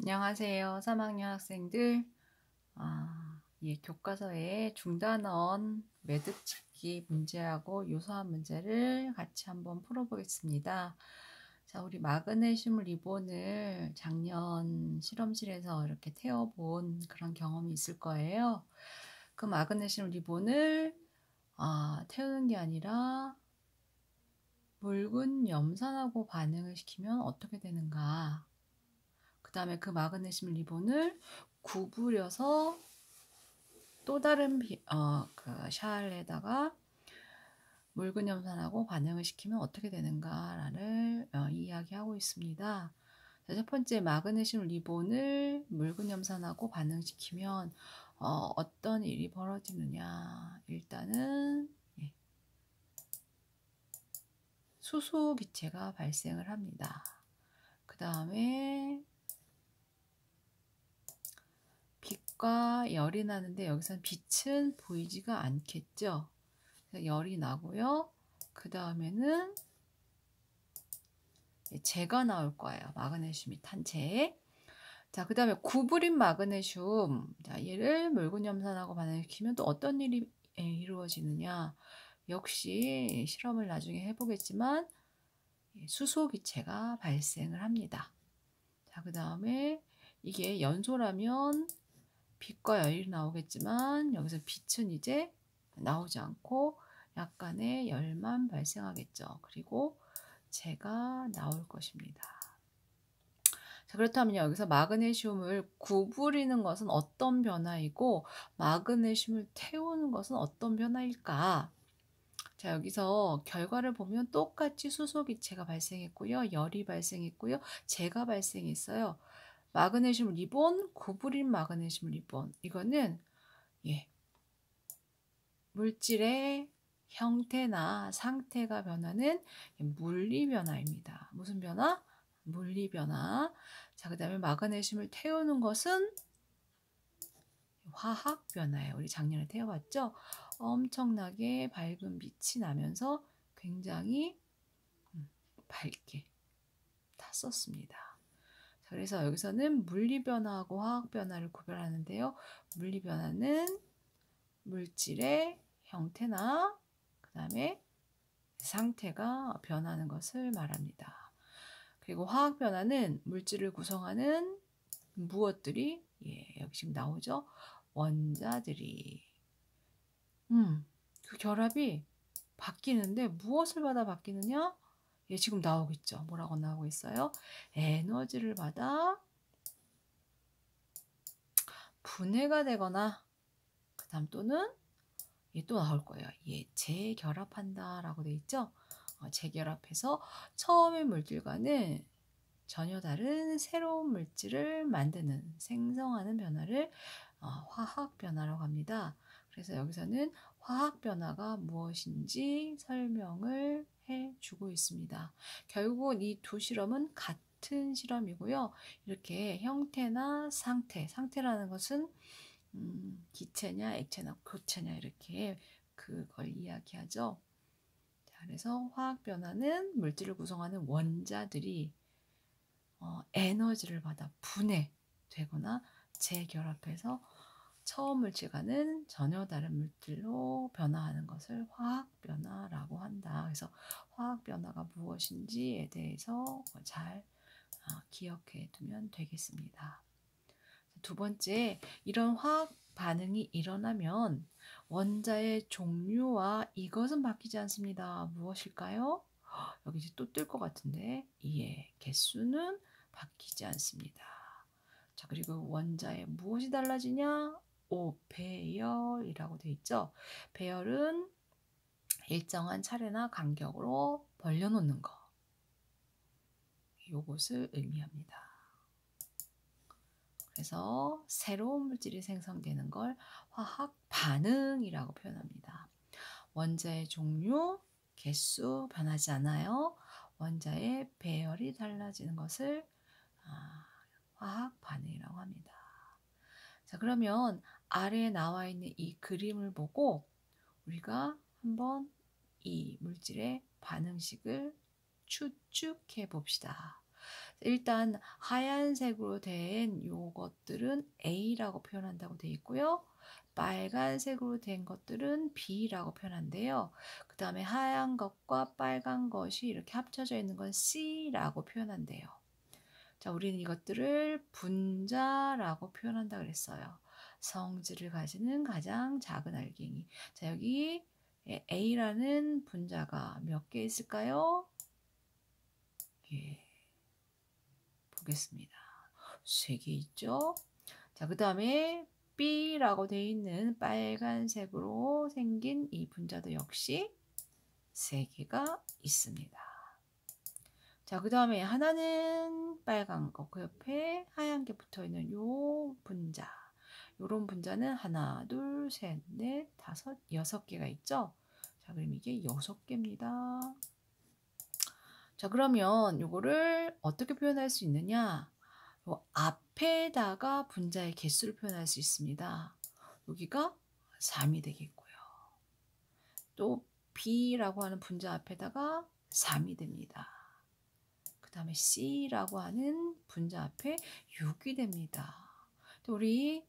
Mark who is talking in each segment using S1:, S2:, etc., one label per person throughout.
S1: 안녕하세요. 3학년 학생들. 예, 교과서에 중단원 매듭짓기 문제하고 유사한 문제를 같이 한번 풀어보겠습니다. 자, 우리 마그네슘 리본을 작년 실험실에서 이렇게 태워본 그런 경험이 있을 거예요. 그 마그네슘 리본을 태우는 게 아니라 묽은 염산하고 반응을 시키면 어떻게 되는가? 그 다음에 그 마그네슘 리본을 구부려서 또 다른 그 샤알에다가 묽은 염산하고 반응을 시키면 어떻게 되는가를 이야기하고 있습니다. 자, 첫 번째 마그네슘 리본을 묽은 염산하고 반응시키면 어떤 일이 벌어지느냐. 일단은 수소 기체가 발생을 합니다. 그 다음에 빛과 열이 나는데 여기서는 빛은 보이지가 않겠죠. 열이 나고요. 그 다음에는 재가 나올 거예요. 마그네슘이 탄 재. 자, 그 다음에 구부린 마그네슘. 자, 얘를 묽은 염산하고 반응시키면 또 어떤 일이 이루어지느냐. 역시 실험을 나중에 해보겠지만 수소 기체가 발생을 합니다. 자, 그 다음에 이게 연소라면 빛과 열이 나오겠지만 여기서 빛은 이제 나오지 않고 약간의 열만 발생하겠죠. 그리고 재가 나올 것입니다. 자, 그렇다면 여기서 마그네슘을 구부리는 것은 어떤 변화이고 마그네슘을 태우는 것은 어떤 변화일까? 자, 여기서 결과를 보면 똑같이 수소 기체가 발생했고요. 열이 발생했고요. 재가 발생했어요. 마그네슘 리본, 구부린 마그네슘 리본. 이거는 물질의 형태나 상태가 변하는 물리 변화입니다. 무슨 변화? 물리 변화. 자, 그 다음에 마그네슘을 태우는 것은 화학 변화예요. 우리 작년에 태워봤죠? 엄청나게 밝은 빛이 나면서 굉장히 밝게 탔었습니다. 자, 그래서 여기서는 물리 변화하고 화학 변화를 구별하는데요. 물리 변화는 물질의 형태나 그 다음에 상태가 변하는 것을 말합니다. 그리고 화학 변화는 물질을 구성하는 무엇들이 여기 지금 나오죠. 원자들이 그 결합이 바뀌는데 무엇을 받아 바뀌느냐? 지금 나오겠죠. 뭐라고 나오고 있어요? 에너지를 받아 분해가 되거나 그 다음 또는 또 나올 거예요. 재결합한다 라고 돼 있죠. 재결합해서 처음의 물질과는 전혀 다른 새로운 물질을 만드는 생성하는 변화를 화학 변화라고 합니다. 그래서 여기서는 화학 변화가 무엇인지 설명을 해주고 있습니다. 결국은 이 두 실험은 같은 실험이고요. 이렇게 형태나 상태라는 것은 기체냐 액체나 고체냐 이렇게 그걸 이야기하죠. 자, 그래서 화학 변화는 물질을 구성하는 원자들이 에너지를 받아 분해되거나 재결합해서 처음 물질과는 전혀 다른 물질로 변화하는 것을 화학 변화라고 한다. 그래서 화학 변화가 무엇인지에 대해서 잘 기억해 두면 되겠습니다. 두 번째, 이런 화학 반응이 일어나면 원자의 종류와 이것은 바뀌지 않습니다. 무엇일까요? 여기 이제 또 뜰 것 같은데, 개수는 바뀌지 않습니다. 자, 그리고 원자의 무엇이 달라지냐? 배열이라고 되어 있죠. 배열은 일정한 차례나 간격으로 벌려놓는 거. 이것을 의미합니다. 그래서 새로운 물질이 생성되는 걸 화학 반응이라고 표현합니다. 원자의 종류, 개수 변하지 않아요. 원자의 배열이 달라지는 것을 화학 반응이라고 합니다. 자, 그러면 아래에 나와 있는 이 그림을 보고 우리가 한번 이 물질의 반응식을 추측해 봅시다. 일단 하얀색으로 된 요것들은 A라고 표현한다고 되어 있고요. 빨간색으로 된 것들은 B라고 표현한대요. 그 다음에 하얀 것과 빨간 것이 이렇게 합쳐져 있는 건 C라고 표현한대요. 자, 우리는 이것들을 분자라고 표현한다 그랬어요. 성질을 가지는 가장 작은 알갱이. 자, 여기 A라는 분자가 몇 개 있을까요? 예, 보겠습니다. 3개 있죠? 자, 그 다음에 B라고 되어 있는 빨간색으로 생긴 이 분자도 역시 3개가 있습니다. 자, 그 다음에 하나는 빨간 거, 그 옆에 하얀 게 붙어 있는 요 분자. 요런 분자는 하나, 둘, 셋, 넷, 다섯, 6개가 있죠? 자, 그럼 이게 6개입니다. 자, 그러면 요거를 어떻게 표현할 수 있느냐? 요 앞에다가 분자의 개수를 표현할 수 있습니다. 여기가 3이 되겠고요. 또 B라고 하는 분자 앞에다가 3이 됩니다. 그 다음에 C라고 하는 분자 앞에 6이 됩니다. 또 우리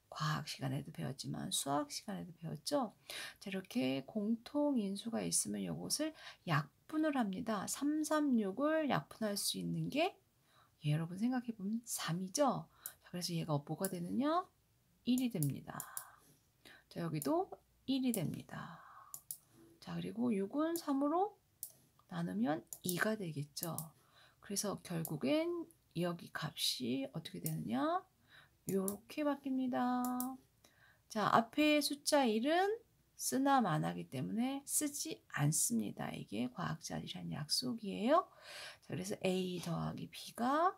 S1: 과학 시간에도 배웠지만 수학 시간에도 배웠죠. 자, 이렇게 공통인수가 있으면 이것을 약분을 합니다. 336을 약분할 수 있는 게 여러분 생각해보면 3이죠. 자, 그래서 얘가 뭐가 되느냐? 1이 됩니다. 자, 여기도 1이 됩니다. 자, 그리고 6은 3으로 나누면 2가 되겠죠. 그래서 결국엔 여기 값이 어떻게 되느냐? 이렇게 바뀝니다. 자, 앞에 숫자 1은 쓰나 마나기 때문에 쓰지 않습니다. 이게 과학자들이란 약속이에요. 자, 그래서 A 더하기 B가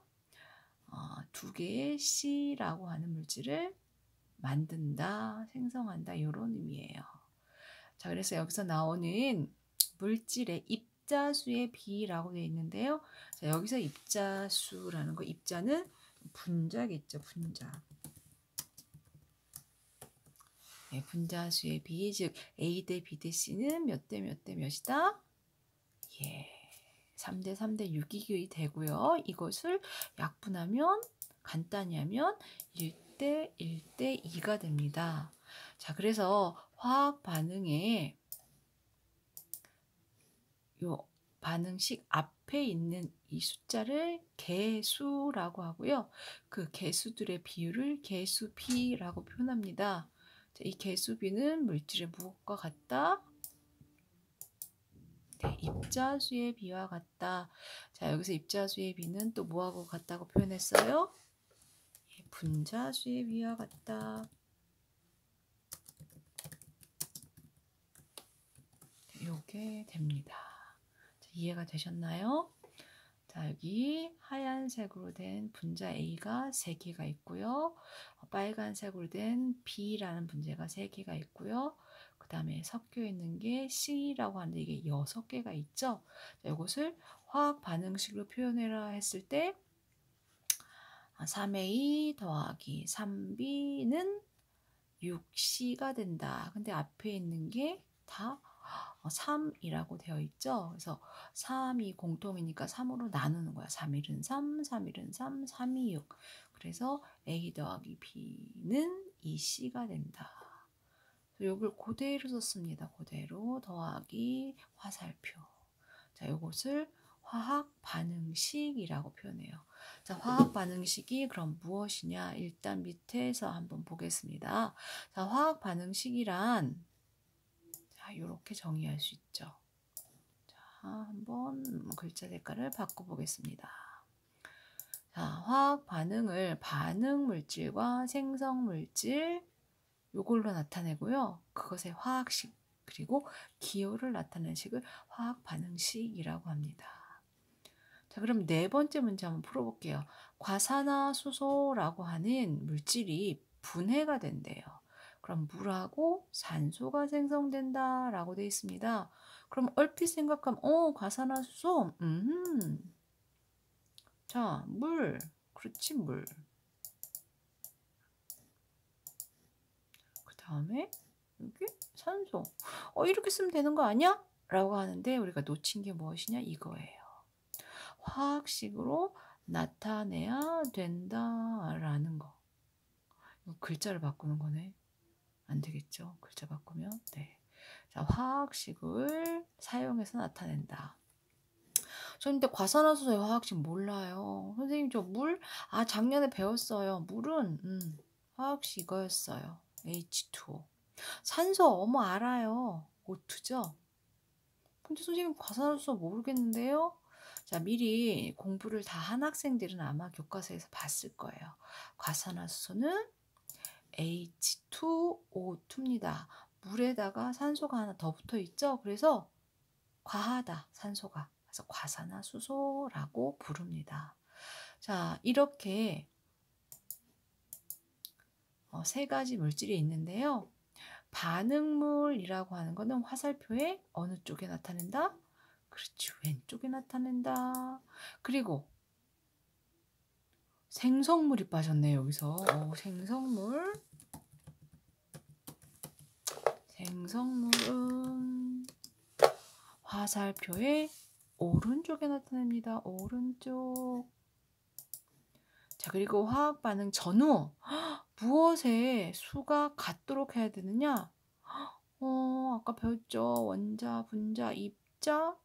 S1: 2개의 C라고 하는 물질을 만든다, 생성한다 이런 의미예요. 자, 그래서 여기서 나오는 물질의 입자수의 비라고 되어 있는데요. 자, 여기서 입자수라는 거, 입자는 분자겠죠, 분자. 네, 분자수의 비, 즉 A 대 B 대 C는 몇 대 몇 대 몇이다? 예, 3대 3대 6이 되고요. 이것을 약분하면 간단히 하면 1대 1대 2가 됩니다. 자, 그래서 화학 반응에 요 반응식 앞에 있는 이 숫자를 개수라고 하고요. 그 개수들의 비율을 개수비라고 표현합니다. 자, 이 개수비는 물질의 무엇과 같다? 네, 입자수의 비와 같다. 자, 여기서 입자수의 비는 또 뭐하고 같다고 표현했어요? 예, 분자수의 비와 같다. 네, 요게 됩니다. 자, 이해가 되셨나요? 자, 여기 하얀색으로 된 분자 A가 3개가 있고요. 빨간색으로 된 B라는 분자가 3개가 있고요. 그 다음에 섞여 있는 게 C라고 하는데 이게 6개가 있죠. 자, 이것을 화학 반응식으로 표현해라 했을 때 3A 더하기 3B는 6C가 된다. 근데 앞에 있는 게 다 3이라고 되어 있죠. 그래서 3이 공통이니까 3으로 나누는 거야. 3일은 3, 3일은 3, 3이 6. 그래서 A 더하기 B는 2C가 된다. 이걸 그대로 썼습니다. 그대로 더하기 화살표. 자, 이것을 화학 반응식이라고 표현해요. 자, 화학 반응식이 그럼 무엇이냐? 일단 밑에서 한번 보겠습니다. 자, 화학 반응식이란 자, 이렇게 정의할 수 있죠. 자, 한번 글자 색깔을 바꿔보겠습니다. 자, 화학 반응을 반응 물질과 생성 물질 요걸로 나타내고요. 그것의 화학식 그리고 기호를 나타내는 식을 화학 반응식이라고 합니다. 자, 그럼 네 번째 문제 한번 풀어볼게요. 과산화수소라고 하는 물질이 분해가 된대요. 그럼 물하고 산소가 생성된다라고 되어 있습니다. 그럼 얼핏 생각하면 과산화수소 자, 물. 그렇지, 물. 그 다음에 여기 산소. 이렇게 쓰면 되는 거 아니야? 라고 하는데 우리가 놓친 게 무엇이냐? 이거예요. 화학식으로 나타내야 된다라는 거. 이거 글자를 바꾸는 거네. 안 되겠죠? 글자 바꾸면. 네. 자, 화학식을 사용해서 나타낸다. 저 근데 과산화수소의 화학식 몰라요. 선생님 저 물? 아, 작년에 배웠어요. 물은 화학식 이거였어요. H2O. 산소 어머 알아요. O2죠? 근데 선생님 과산화수소 모르겠는데요? 자, 미리 공부를 다 한 학생들은 아마 교과서에서 봤을 거예요. 과산화수소는 H2O2입니다. 물에다가 산소가 하나 더 붙어 있죠? 그래서 과하다, 산소가. 그래서 과산화수소라고 부릅니다. 자, 이렇게 세 가지 물질이 있는데요. 반응물이라고 하는 거는 화살표의 어느 쪽에 나타낸다? 그렇지, 왼쪽에 나타낸다. 그리고 생성물이 빠졌네요, 여기서. 생성물은 화살표의 오른쪽에 나타납니다. 오른쪽. 자, 그리고 화학 반응 전후 무엇에 수가 같도록 해야 되느냐? 아까 배웠죠. 원자, 분자, 입자.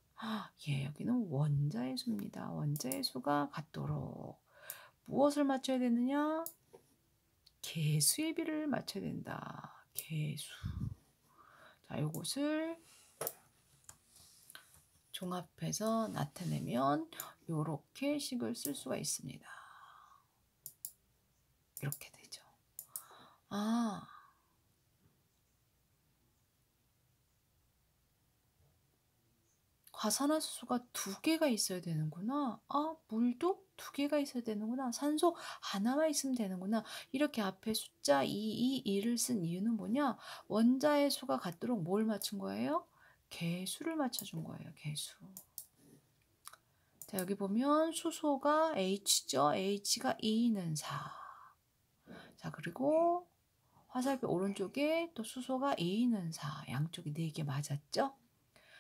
S1: 예, 여기는 원자의 수입니다. 원자의 수가 같도록. 무엇을 맞춰야 되느냐? 개수의 비를 맞춰야 된다. 개수. 자, 이것을 종합해서 나타내면 이렇게 식을 쓸 수가 있습니다. 이렇게 되죠. 과산화수소가 2개가 있어야 되는구나. 물도 2개가 있어야 되는구나. 산소 하나만 있으면 되는구나. 이렇게 앞에 숫자 2를 쓴 이유는 뭐냐? 원자의 수가 같도록 뭘 맞춘 거예요? 개수를 맞춰준 거예요. 개수. 자, 여기 보면 수소가 H죠. H가 2는 4. 자, 그리고 화살표 오른쪽에 또 수소가 2는 4. 양쪽이 4개 맞았죠?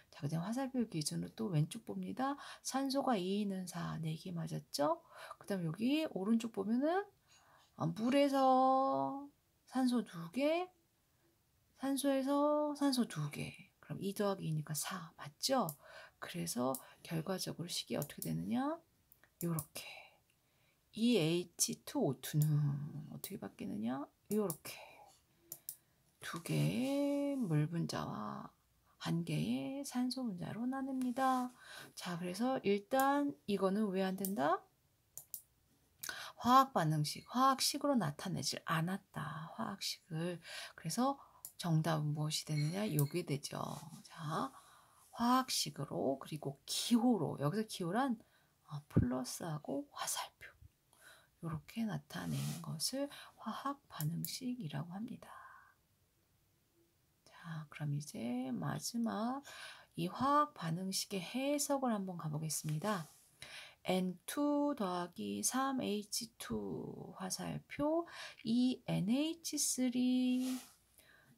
S1: 자, 그 다음 화살표 기준으로 또 왼쪽 봅니다. 산소가 2는 4, 4개 맞았죠? 그 다음 여기 오른쪽 보면은 물에서 산소 2개, 산소에서 산소 2개. 그럼 2 더하기 2니까 4 맞죠? 그래서 결과적으로 식이 어떻게 되느냐? 요렇게. EH2O2는 어떻게 바뀌느냐? 요렇게. 2개의 물 분자와 1개의 산소 분자로 나뉩니다. 자, 그래서 일단 이거는 왜 안 된다? 화학 반응식, 화학식으로 나타내질 않았다. 화학식을. 그래서 정답은 무엇이 되느냐? 요게 되죠. 자, 화학식으로 그리고 기호로. 여기서 기호란 플러스하고 화살표. 이렇게 나타내는 것을 화학 반응식이라고 합니다. 자, 그럼 이제 마지막 이 화학 반응식의 해석을 한번 가보겠습니다. N2 더하기 3H2 화살표 2NH3.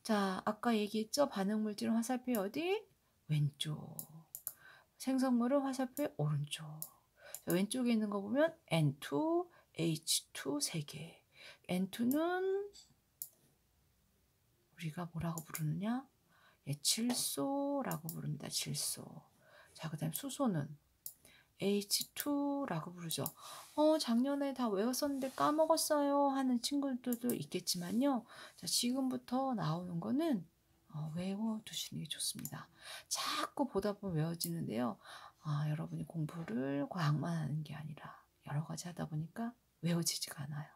S1: 자, 아까 얘기했죠? 반응물질은 화살표의 어디? 왼쪽. 생성물은 화살표의 오른쪽. 자, 왼쪽에 있는 거 보면 N2, H2 3개. N2는 우리가 뭐라고 부르느냐? 질소라고 부릅니다. 질소. 자, 그 다음 수소는 H2라고 부르죠. 작년에 다 외웠었는데 까먹었어요 하는 친구들도 있겠지만요. 자, 지금부터 나오는 거는 외워두시는 게 좋습니다. 자꾸 보다 보면 외워지는데요. 여러분이 공부를 과학만 하는 게 아니라 여러 가지 하다 보니까 외워지지가 않아요.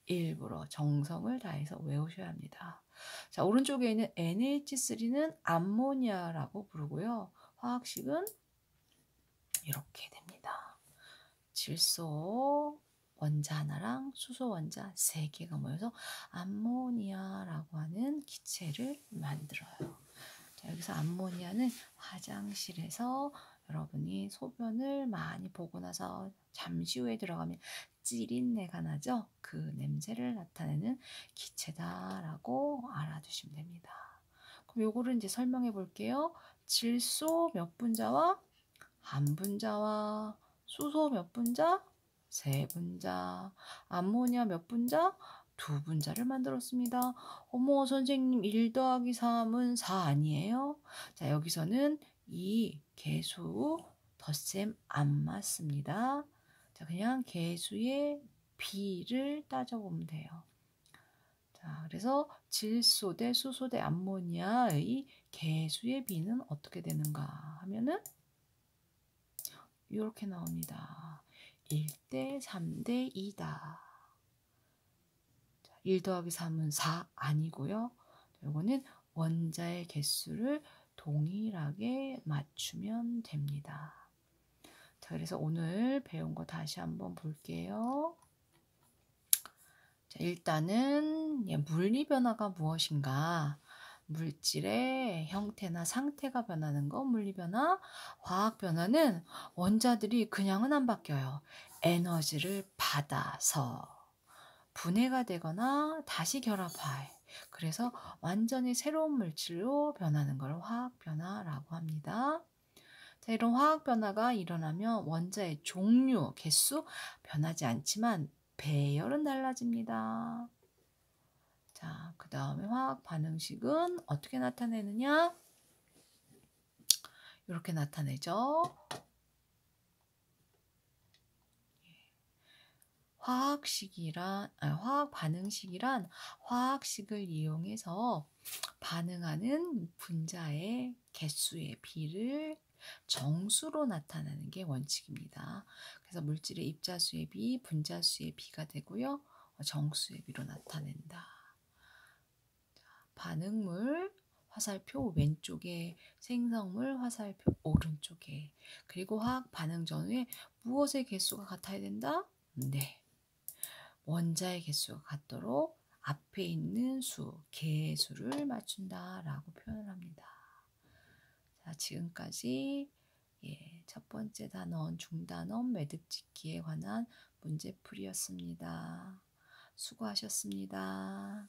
S1: 일부러 정성을 다해서 외우셔야 합니다. 자, 오른쪽에 있는 NH3는 암모니아라고 부르고요. 화학식은 이렇게 됩니다. 질소 원자 하나랑 수소 원자 3개가 모여서 암모니아라고 하는 기체를 만들어요. 자, 여기서 암모니아는 화장실에서 여러분이 소변을 많이 보고 나서 잠시 후에 들어가면 찌린내가 나죠? 그 냄새를 나타내는 기체다라고 알아두시면 됩니다. 그럼 요거를 이제 설명해 볼게요. 질소 몇 분자와 한 분자와 수소 몇 분자? 세 분자. 암모니아 몇 분자? 두 분자를 만들었습니다. 어머, 선생님, 1 더하기 3은 4 아니에요? 자, 여기서는 이 개수 덧셈 안 맞습니다. 자, 그냥 개수의 비를 따져보면 돼요. 자, 그래서 질소 대 수소 대 암모니아의 개수의 비는 어떻게 되는가 하면은 이렇게 나옵니다. 1대 3대 2다. 1 더하기 3은 4 아니고요. 이거는 원자의 개수를 동일하게 맞추면 됩니다. 자, 그래서 오늘 배운 거 다시 한번 볼게요. 자, 일단은 물리 변화가 무엇인가? 물질의 형태나 상태가 변하는 거 물리 변화, 화학 변화는 원자들이 그냥은 안 바뀌어요. 에너지를 받아서 분해가 되거나 다시 결합해. 그래서 완전히 새로운 물질로 변하는 걸 화학 변화라고 합니다. 자, 이런 화학 변화가 일어나면 원자의 종류, 개수 변하지 않지만 배열은 달라집니다. 자, 그 다음에 화학 반응식은 어떻게 나타내느냐? 이렇게 나타내죠. 화학 반응식이란 화학식을 이용해서 반응하는 분자의 개수의 비를 정수로 나타내는 게 원칙입니다. 그래서 물질의 입자수의 비, 분자수의 비가 되고요. 정수의 비로 나타낸다. 반응물 화살표 왼쪽에, 생성물 화살표 오른쪽에. 그리고 화학 반응 전후에 무엇의 개수가 같아야 된다? 네. 원자의 개수가 같도록 앞에 있는 수, 개수를 맞춘다라고 표현을 합니다. 자, 지금까지 첫 번째 단원, 중단원, 매듭짓기에 관한 문제풀이였습니다. 수고하셨습니다.